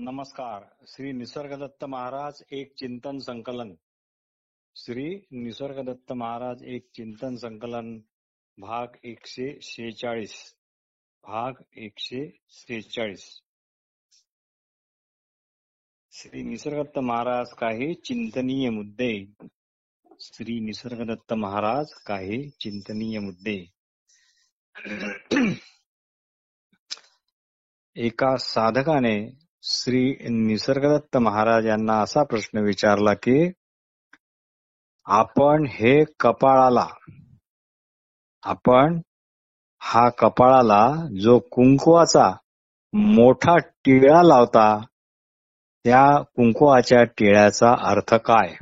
नमस्कार. श्री निसर्गदत्त महाराज एक चिंतन संकलन. श्री निसर्गदत्त महाराज एक चिंतन संकलन भाग 146. भाग 146. श्री निसर्गदत्त महाराज काही चिंतनीय मुद्दे. श्री निसर्गदत्त महाराज काही चिंतनीय मुद्दे. एका साधकाने श्री निसर्गदत्त महाराज यांना असा प्रश्न विचारला की आपण हा कपाळाला जो कुंकवाचा मोठा टिळा लावता त्या कुंकवाच्या टिळ्याचा अर्थ काय?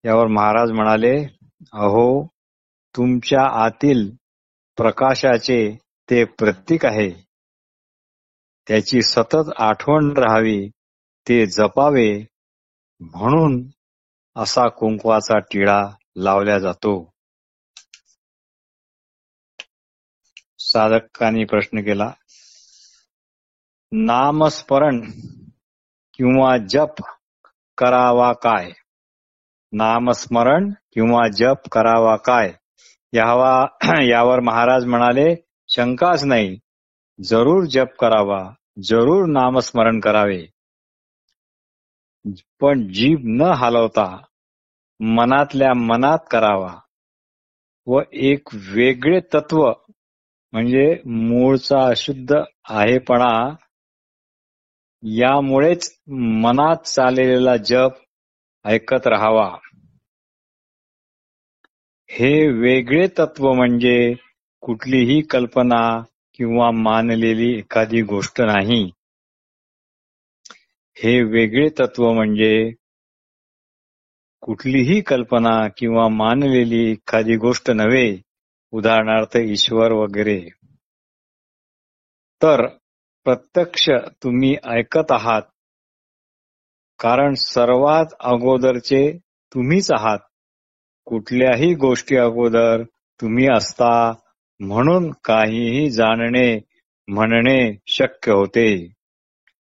यावर महाराज म्हणाले, अहो, तुमच्या आतील प्रकाशाचे ते प्रतीक आहे. त्याची सतत आठवण राहावी, ते जपावे म्हणून असा कुंकवाचा टिळा लावला जातो. साधकांनी प्रश्न केला, नामस्मरण किंवा जप करावा काय? नामस्मरण किंवा जप करावा काय? यावर महाराज म्हणाले, शंकाच नाही, जरूर जप करावा, जरूर नामस्मरण करावे, पण जीभ न हलवता मनातल्या मनात करावा व एक वेगळे तत्व म्हणजे मूळचा अशुद्ध आहेपणा यामुळेच मनात चाललेला जप ऐकत राहावा. हे वेगळे तत्व म्हणजे कुठलीही कल्पना किंवा मानलेली एखादी गोष्ट नाही. हे वेगळे तत्व म्हणजे कुठलीही कल्पना किंवा मानलेली एखादी गोष्ट नव्हे, उदाहरणार्थ ईश्वर वगैरे. तर प्रत्यक्ष तुम्ही ऐकत आहात, कारण सर्वात अगोदरचे तुम्हीच आहात. कुठल्याही गोष्टी अगोदर तुम्ही असता म्हणून काहीही जाणणे म्हणणे शक्य होते.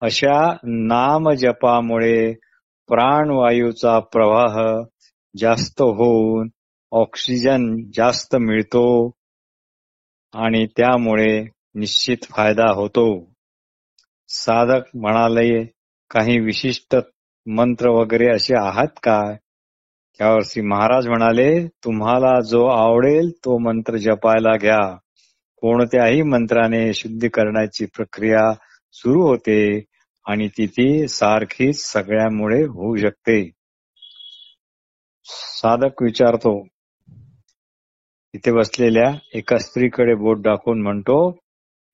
अशा नामजपामुळे प्राणवायूचा प्रवाह जास्त होऊन ऑक्सिजन जास्त मिळतो आणि त्यामुळे निश्चित फायदा होतो. साधक म्हणाले, काही विशिष्ट मंत्र वगैरे असे आहात काय? त्यावर श्री महाराज म्हणाले, तुम्हाला जो आवडेल तो मंत्र जपायला घ्या. कोणत्याही मंत्राने शुद्धीकरणाची प्रक्रिया सुरू होते आणि ती सारखीच सगळ्यामुळे होऊ शकते. साधक विचारतो, इथे बसलेल्या एका स्त्रीकडे बोट दाखवून म्हणतो,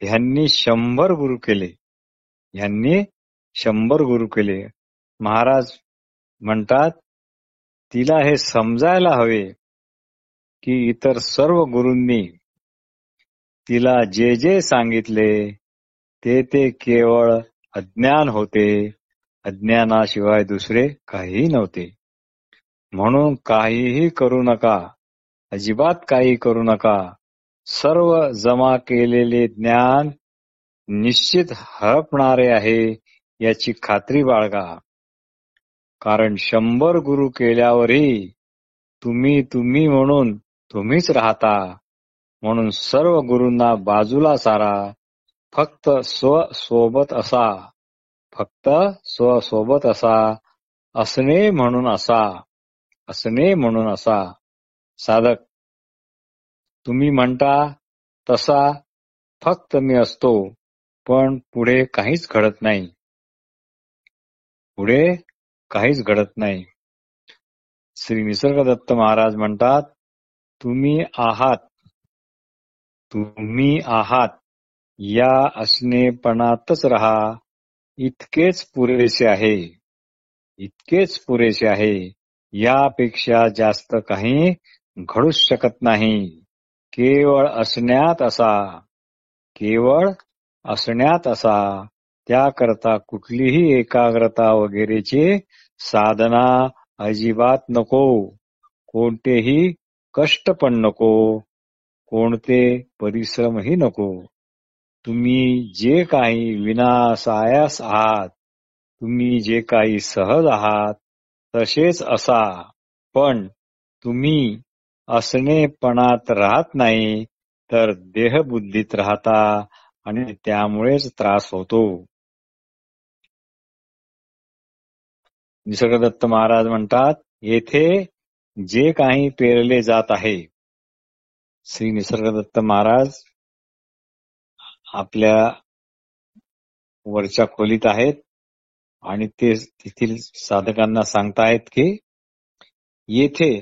ह्यांनी 100 गुरु केले. ह्यांनी 100 गुरु केले. महाराज म्हणतात, तिला हे समजायला हवे की इतर सर्व गुरूंनी तिला जे जे सांगितले ते केवळ अज्ञान होते. अज्ञानाशिवाय दुसरे काहीही नव्हते. म्हणून काहीही करू नका, अजिबात काही करू नका. सर्व जमा केलेले ज्ञान निश्चित हरपणारे आहे याची खात्री बाळगा. कारण 100 गुरु केल्यावरही तुम्ही म्हणून तुम्हीच राहता. म्हणून सर्व गुरूंना बाजूला सारा, फक्त स्वसोबत असा, असणे म्हणून असा. साधक, तुम्ही म्हणता तसा फक्त मी असतो, पण पुढे काहीच घडत नाही. श्री निसर्गदत्त महाराज म्हणतात, तुम्ही आहात या असणेपणातच राहा, इतकेच पुरेसे आहे. यापेक्षा जास्त काही घडूच शकत नाही. केवळ असण्यात असा. त्याकरता कुठलीही एकाग्रता वगैरेची साधना अजिबात नको. कोणतेही कष्ट पण नको, कोणते परिश्रमही नको. तुम्ही जे काही विनासायास आहात, तुम्ही जे काही सहज आहात तसेच असा, पण तुम्ही असणेपणात राहत नाही तर देहबुद्धीत राहता आणि त्यामुळेच त्रास होतो. निसर्गदत्त महाराज म्हणतात, येथे जे काही पेरले जात आहे. श्री निसर्गदत्त महाराज आपल्या वरच्या खोलीत आहेत आणि ते तेथील साधकांना सांगतायत की येथे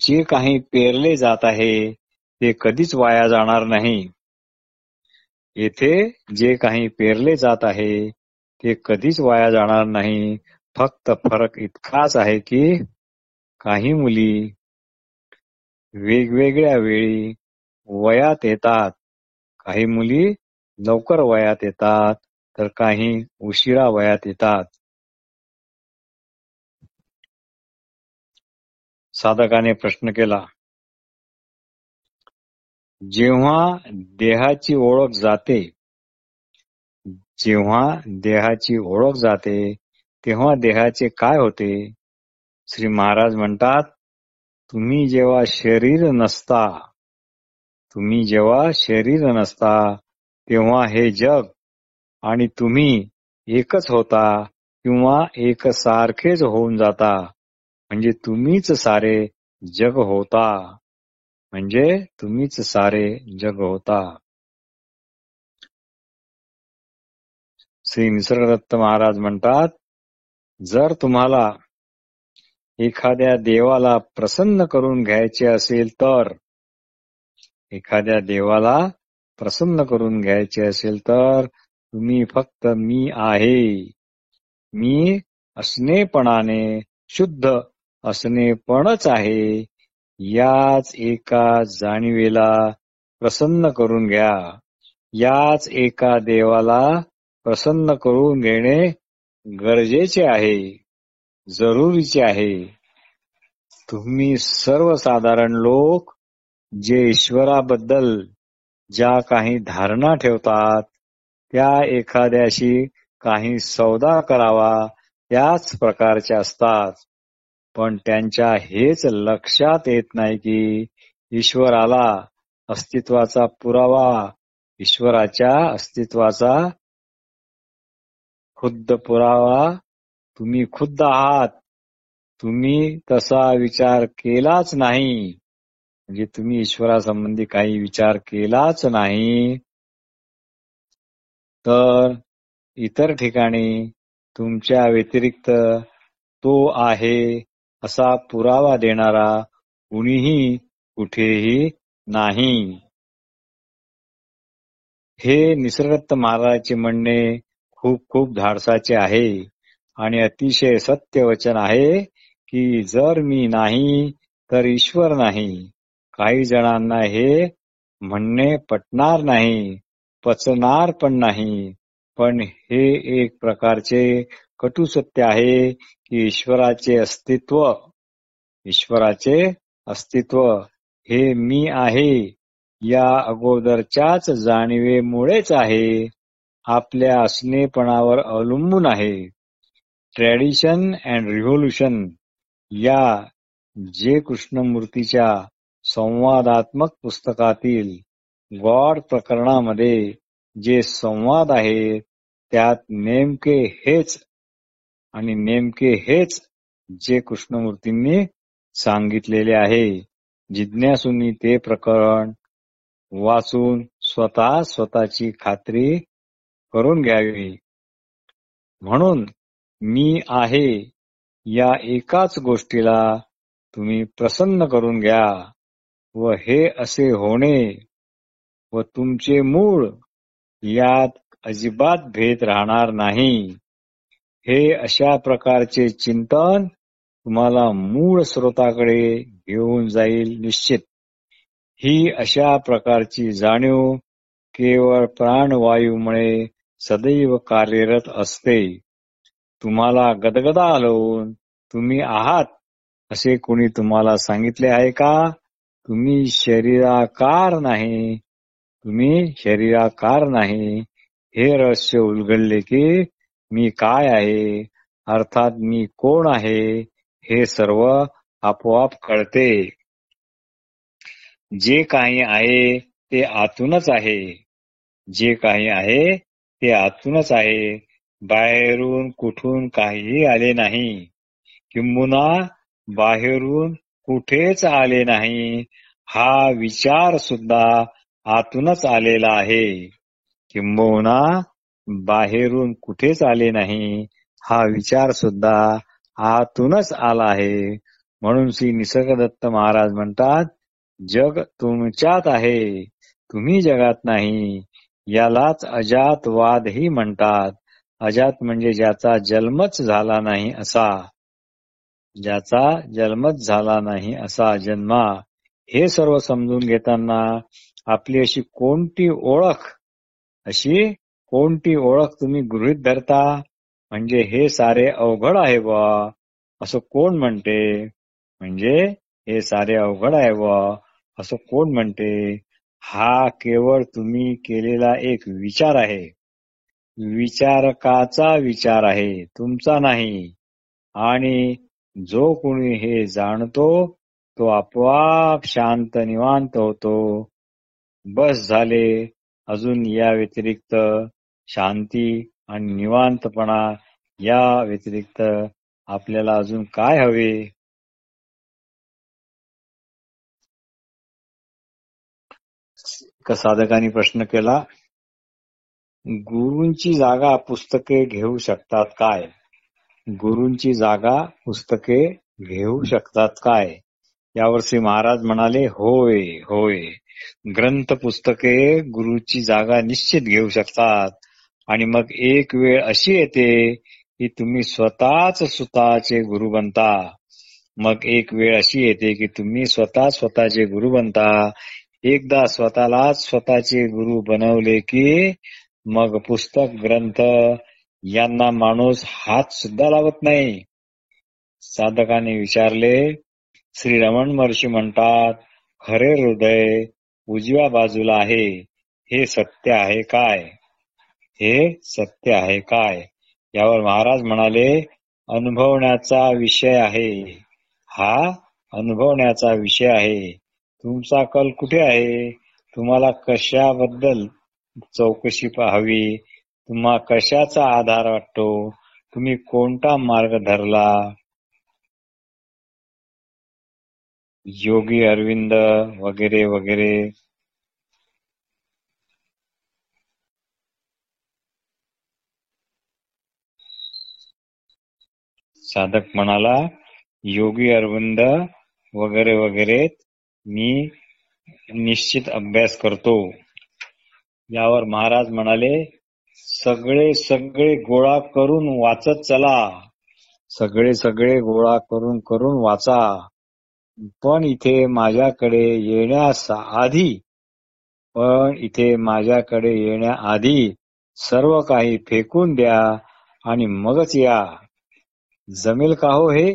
जे काही पेरले जात आहे ते कधीच वाया जाणार नाही. येथे जे काही पेरले जात आहे ते कधीच वाया जाणार नाही. फक्त फरक इतकाच आहे की काही मुली वेगवेगळ्या वेळी वयात येतात, काही मुली लवकर वयात येतात तर काही उशिरा वयात येतात. साधकाने प्रश्न केला, जेव्हा देहाची ओळख जाते, जेव्हा देहाची ओळख जाते तेव्हा देहाचे काय होते? श्री महाराज म्हणतात, तुम्ही जेव्हा शरीर नसता तेव्हा हे जग आणि तुम्ही एकच होता किंवा एकसारखेच होऊन जाता, म्हणजे तुम्हीच सारे जग होता. श्री निसर्गदत्त महाराज म्हणतात, जर तुम्हाला एखाद्या देवाला प्रसन्न करून घ्यायचे असेल तर तुम्ही फक्त मी आहे, मी असणेपणाने शुद्ध असणेपणच आहे याच एका जाणीवेला प्रसन्न करून घ्या. याच एका देवाला प्रसन्न करून घेणे गरजेचे आहे, जरुरीचे आहे. तुम्ही सर्वसाधारण लोक जे ईश्वराबद्दल ज्या काही धारणा ठेवतात त्या एखाद्याशी काही सौदा करावा त्याच प्रकारच्या असतात, पण त्यांच्या हेच लक्षात येत नाही की ईश्वराच्या अस्तित्वाचा खुद्द पुरावा तुम्ही खुद्द आहात. तुम्ही तसा विचार केलाच नाही, म्हणजे तुम्ही ईश्वरासंबंधी काही विचार केलाच नाही, तर इतर ठिकाणी तुमच्या व्यतिरिक्त तो आहे असा पुरावा देणारा कुणीही कुठेही नाही. हे निसर्गदत्त महाराजांचे म्हणणे खूप खूप धाडसाचे आहे आणि अतिशय सत्य वचन आहे की जर मी नाही तर ईश्वर नाही. काही जणांना हे म्हणणे पटणार नाही, पचणार पण नाही, पण हे एक प्रकारचे कटू सत्य आहे की ईश्वराचे अस्तित्व हे मी आहे या अगोदरच्याच जाणीवेमुळेच आहे, आपल्या असणेपणावर अवलंबून आहे. ट्रॅडिशन अँड रिव्होल्यूशन या जे कृष्णमूर्तीच्या संवादात्मक पुस्तकातील गॉड प्रकरणामध्ये जे संवाद आहेत त्यात नेमके हेच जे कृष्णमूर्तींनी सांगितलेले आहे. जिज्ञासूंनी ते प्रकरण वाचून स्वतःची खात्री करून घ्यावी. म्हणून मी आहे या एकाच गोष्टीला तुम्ही प्रसन्न करून घ्या व हे असे होणे व तुमचे मूळ यात अजिबात भेद राहणार नाही. हे अशा प्रकारचे चिंतन तुम्हाला मूळ स्रोताकडे घेऊन जाईल निश्चित. ही अशा प्रकारची जाणीव केवळ प्राणवायूमुळे सदैव कार्यरत असते. तुम्हाला गदगदा हलवून तुम्ही आहात असे कोणी तुम्हाला सांगितले आहे का? तुम्ही शरीराकार नाही, तुम्ही शरीराकार नाही. हे रहस्य उलगडले की मी काय आहे, अर्थात मी कोण आहे, हे सर्व आपोआप कळते. जे काही आहे ते आतूनच आहे. जे काही आहे ते आतूनच आहे. बाहेरून कुठून काहीही आले नाही. किंबहुना बाहेरून कुठेच आले नाही. हा विचार सुद्धा आतूनच आलेला आहे. किंबहुना बाहेरून कुठेच आले नाही. हा विचार सुद्धा आतूनच आला आहे. म्हणून श्री निसर्गदत्त महाराज म्हणतात, जग तुमच्यात आहे, तुम्ही जगात नाही. यालाच अजातवादही म्हणतात. अजात म्हणजे ज्याचा जन्मच झाला नाही असा. ज्याचा जन्मच झाला नाही असा जन्मा. हे सर्व समजून घेताना आपली अशी कोणती ओळख तुम्ही गृहीत धरता? म्हणजे हे सारे अवघड आहे बा असं कोण म्हणते? म्हणजे हे सारे अवघड आहे बा असं कोण म्हणते? हा केवळ तुम्ही केलेला एक विचार आहे. विचारकाचा विचार आहे, तुमचा नाही. आणि जो कोणी हे जाणतो तो आपोआप शांत निवांत होतो. बस झाले. अजून या व्यतिरिक्त शांती आणि निवांतपणा या व्यतिरिक्त आपल्याला अजून काय हवे? एका साधकाने प्रश्न केला, गुरूंची जागा पुस्तके घेऊ शकतात काय? गुरूंची जागा पुस्तके घेऊ शकतात काय? यावर श्री महाराज म्हणाले, होय होय, ग्रंथ पुस्तके गुरुची जागा निश्चित घेऊ शकतात. आणि मग एक वेळ अशी येते की तुम्ही स्वतःचे गुरु बनता. मग एक वेळ अशी येते की तुम्ही स्वतःचे गुरु बनता. एकदा स्वतःलाच स्वतःचे गुरु बनवले की मग पुस्तक ग्रंथ यांना माणूस हात सुद्धा लावत नाही. साधकाने विचारले, श्री रमण महर्षी म्हणतात, खरे हृदय उजव्या बाजूला आहे. हे सत्य आहे काय? हे सत्य आहे काय? यावर महाराज म्हणाले, अनुभवण्याचा विषय आहे. हा अनुभवण्याचा विषय आहे. तुमचा कल कुठे आहे? तुम्हाला कशाबद्दल चौकशी हवी? तुम्हा कशाचा आधार वाटतो? तुम्ही कोणता मार्ग धरला? योगी अरविंद वगैरे वगैरे. साधक म्हणाला, योगी अरविंद वगैरे वगैरे मी निश्चित अभ्यास करतो. यावर महाराज म्हणाले, सगळे गोळा करून वाचत चला. सगळे गोळा करून वाचा. पण इथे माझ्याकडे येण्याआधी सर्व काही फेकून द्या आणि मगच या. जमेल का हो हे?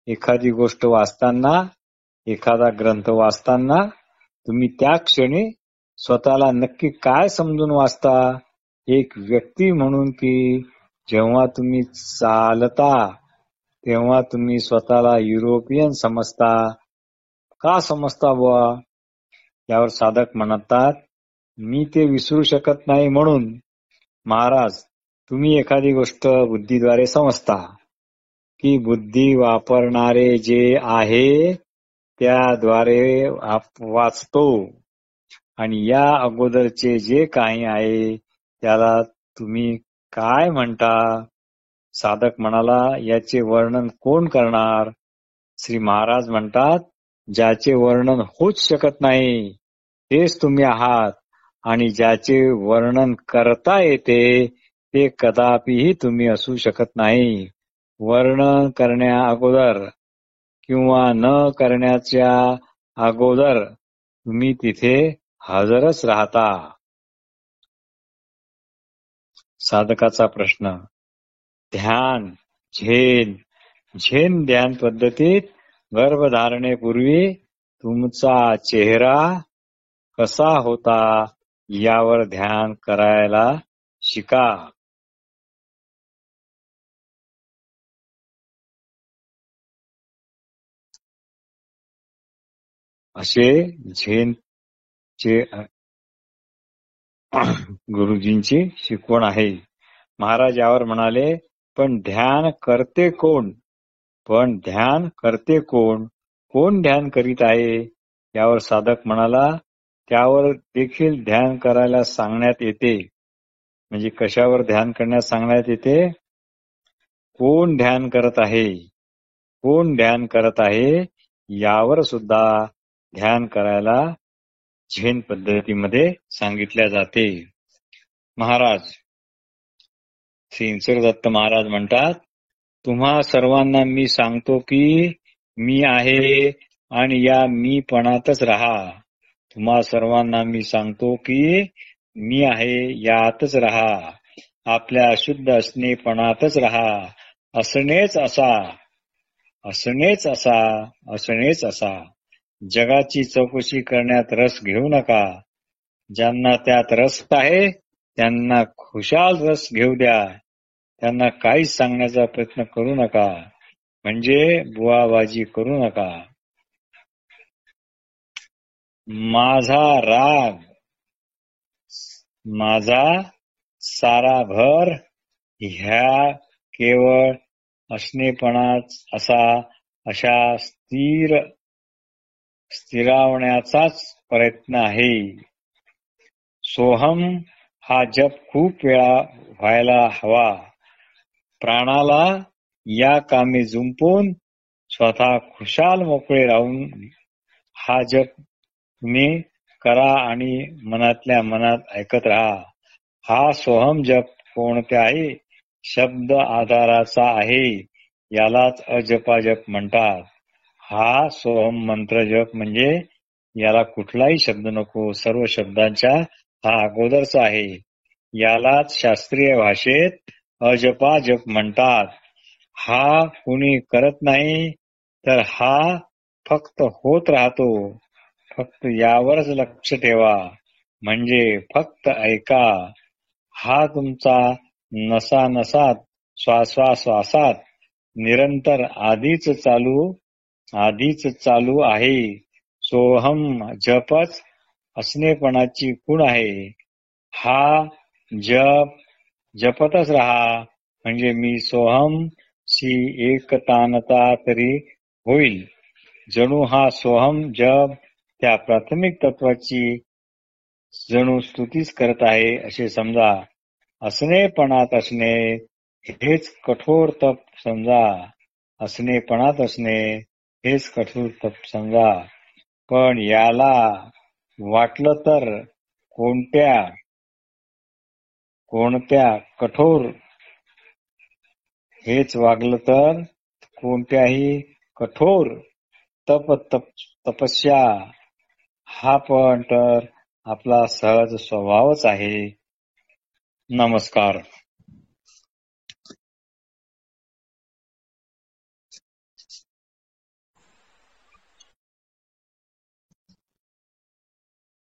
एखादी गोष्ट वाचताना, एखादा ग्रंथ वाचताना तुम्ही त्या क्षणी स्वतःला नक्की काय समजून वाचता? एक व्यक्ती म्हणून की जेव्हा तुम्ही चालता तेव्हा तुम्ही स्वतःला युरोपियन समजता? का समजता बुवा? यावर साधक म्हणतात, मी ते विसरू शकत नाही म्हणून. महाराज, तुम्ही एखादी गोष्ट बुद्धीद्वारे समजता की बुद्धी वापरणारे जे आहे त्याद्वारे वाचतो. आणि या अगोदरचे जे काही आहे त्याला तुम्ही काय म्हणता? साधक म्हणाला, याचे वर्णन कोण करणार? श्री महाराज म्हणतात, ज्याचे वर्णन होऊच शकत नाही तेच तुम्ही आहात. आणि ज्याचे वर्णन करता येते ते कदापिही तुम्ही असू शकत नाही. वर्णन करण्या अगोदर किंवा न करण्याच्या अगोदर तुम्ही तिथे हजरच राहता. साधकाचा प्रश्न, ध्यान झेन ध्यान पद्धतीत गर्भधारणेपूर्वी तुमचा चेहरा कसा होता यावर ध्यान करायला शिका. असे झेनचे गुरुजींची शिकवण आहे. महाराज यावर म्हणाले, पण ध्यान करते कोण? पण ध्यान करते कोण? कोण ध्यान करीत आहे? यावर साधक म्हणाला, त्यावर देखील ध्यान करायला सांगण्यात येते. म्हणजे कशावर ध्यान करण्यास सांगण्यात येते? कोण ध्यान करत आहे? कोण ध्यान करत आहे यावर सुद्धा ध्यान करायला झेन पद्धतीमध्ये सांगितल्या जाते. महाराज श्री दत्त महाराज म्हणतात, तुम्हा सर्वांना मी सांगतो की मी आहे आणि या मीपणातच राहा. तुम्हा सर्वांना मी सांगतो की मी आहे यातच राहा. आपल्या अशुद्ध असणेपणातच राहा. असणेच असा, असणेच असा, असणेच असा. जगाची चौकशी करण्यात रस घेऊ नका. ज्यांना त्यात रस आहे त्यांना खुशाल रस घेऊ द्या. त्यांना काहीच सांगण्याचा प्रयत्न करू नका. म्हणजे बुवाबाजी करू नका. माझा राग, माझा सारा भर ह्या केवळ असणेपणाच अशा स्थिरावण्याचाच प्रयत्न आहे. सोहम हा जप खूप वेळा व्हायला हवा. प्राणाला या कामी जुंपून स्वतः खुशाल मोकळे राहून हा जप तुम्ही करा आणि मनातल्या मनात ऐकत राहा. हा सोहम जप कोणत्याही शब्द आधाराचा आहे. यालाच अजपाजप म्हणतात. हा सोहम मंत्र जप म्हणजे याला कुठलाही शब्द नको, सर्व शब्दांच्या हा अगोदरचा आहे. यालाच शास्त्रीय भाषेत अजपाजप म्हणतात. हा कुणी करत नाही तर हा फक्त होत राहतो. फक्त यावरच लक्ष ठेवा, म्हणजे फक्त ऐका. हा तुमचा नसानसात, श्वासाश्वासात निरंतर आधीच चालू आहे. सोहम जपच असणेपणाची खूण आहे. हा जप जपतच राहा, म्हणजे मी सोहम शी एकतानता तरी होईल. जणू हा सोहम जप त्या प्राथमिक तत्वाची जणू स्तुतीच करत आहे असे समजा. असणेपणात असणे हेच कठोर तप समजा. असणेपणात असणे हेच कठोर तप समजा. पण याला वाटलं तर कोणत्या कठोर, हेच वागलं तर कोणत्याही कठोर तपस्या हा पण तर आपला सहज स्वभावच आहे. नमस्कार.